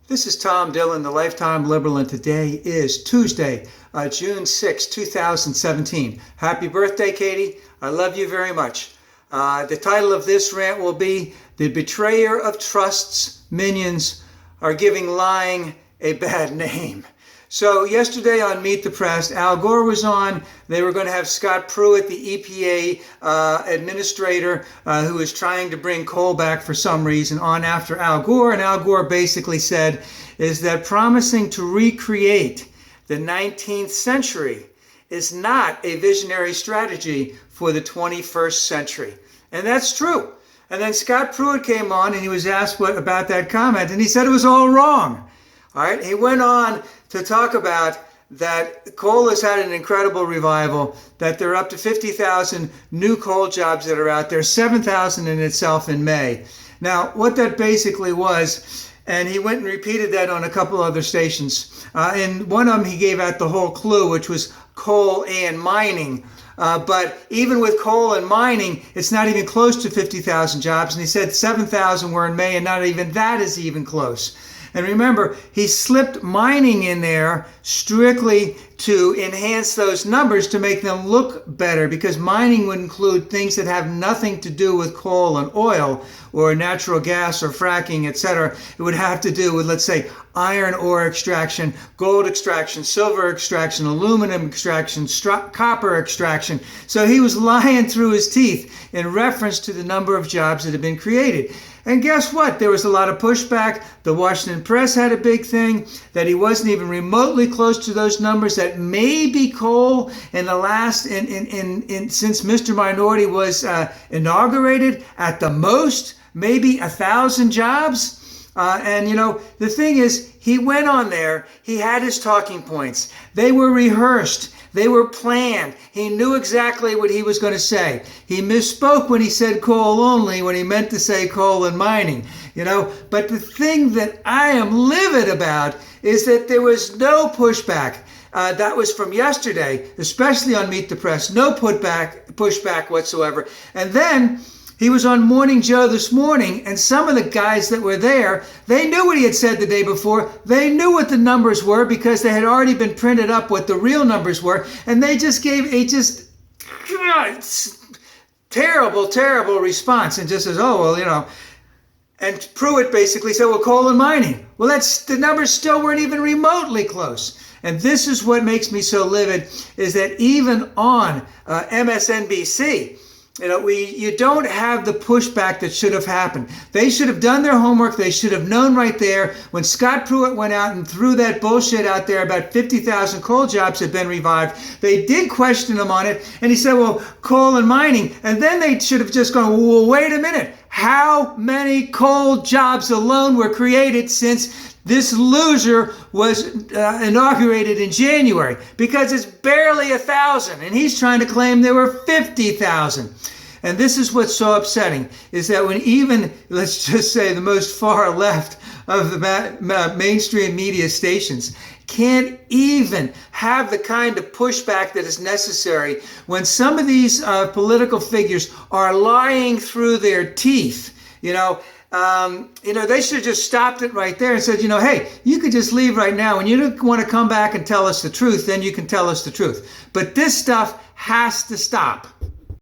This is Tom Dillon, the Lifetime Liberal, and today is Tuesday, June 6, 2017. Happy birthday, Katie. I love you very much. The title of this rant will be "The Betrayer of Trust's Minions Are Giving Lying a Bad Name." So yesterday on Meet the Press, Al Gore was on. They were going to have Scott Pruit, the EPA administrator, who is trying to bring coal back for some reason, on after Al Gore. And Al Gore basically said is that promising to recreate the 19th century is not a visionary strategy for the 21st century. And that's true. And then Scott Pruit came on and he was asked about that comment, and he said it was all wrong. All right, he went on to talk about that coal has had an incredible revival, that there are up to 50,000 new coal jobs that are out there, 7,000 in itself in May. Now, what that basically was, and he went and repeated that on a couple other stations. In one of them, he gave out the whole clue, which was coal and mining. But even with coal and mining, it's not even close to 50,000 jobs. And he said 7,000 were in May, and not even that is even close. And remember, he slipped mining in there strictly to enhance those numbers to make them look better, because mining would include things that have nothing to do with coal and oil or natural gas or fracking, etc. It would have to do with, let's say, iron ore extraction, gold extraction, silver extraction, aluminum extraction, copper extraction. So he was lying through his teeth in reference to the number of jobs that had been created. And guess what? There was a lot of pushback. The Washington Press had a big thing that he wasn't even remotely close to those numbers, that maybe coal in the last, since Mr. Minority was inaugurated, at the most, maybe 1,000 jobs. And you know, the thing is, he went on there, he had his talking points. They were rehearsed. They were planned. He knew exactly what he was going to say. He misspoke when he said coal only, when he meant to say coal and mining, you know. But the thing that I am livid about is that there was no pushback. That was from yesterday, especially on Meet the Press. No pushback whatsoever. And then he was on Morning Joe this morning, and some of the guys that were there, they knew what he had said the day before. They knew what the numbers were because they had already been printed up what the real numbers were, and they just gave a terrible response and just says, oh, well, you know. And Pruitt basically said, well, coal and mining. Well, the numbers still weren't even remotely close. And this is what makes me so livid, is that even on MSNBC, you know, you don't have the pushback that should have happened. They should have done their homework. They should have known right there when Scott Pruitt went out and threw that bullshit out there about 50,000 coal jobs had been revived. They did question him on it, and he said, well, coal and mining. And then they should have just gone, well, wait a minute. How many coal jobs alone were created since this loser was inaugurated in January? Because it's barely 1,000, and he's trying to claim there were 50,000. And this is what's so upsetting, is that when even, let's just say, the most far left of the mainstream media stations can't even have the kind of pushback that is necessary when some of these political figures are lying through their teeth, you know, they should have just stopped it right there and said, you know, hey, you could just leave right now. When you don't want to come back and tell us the truth, then you can tell us the truth. But this stuff has to stop.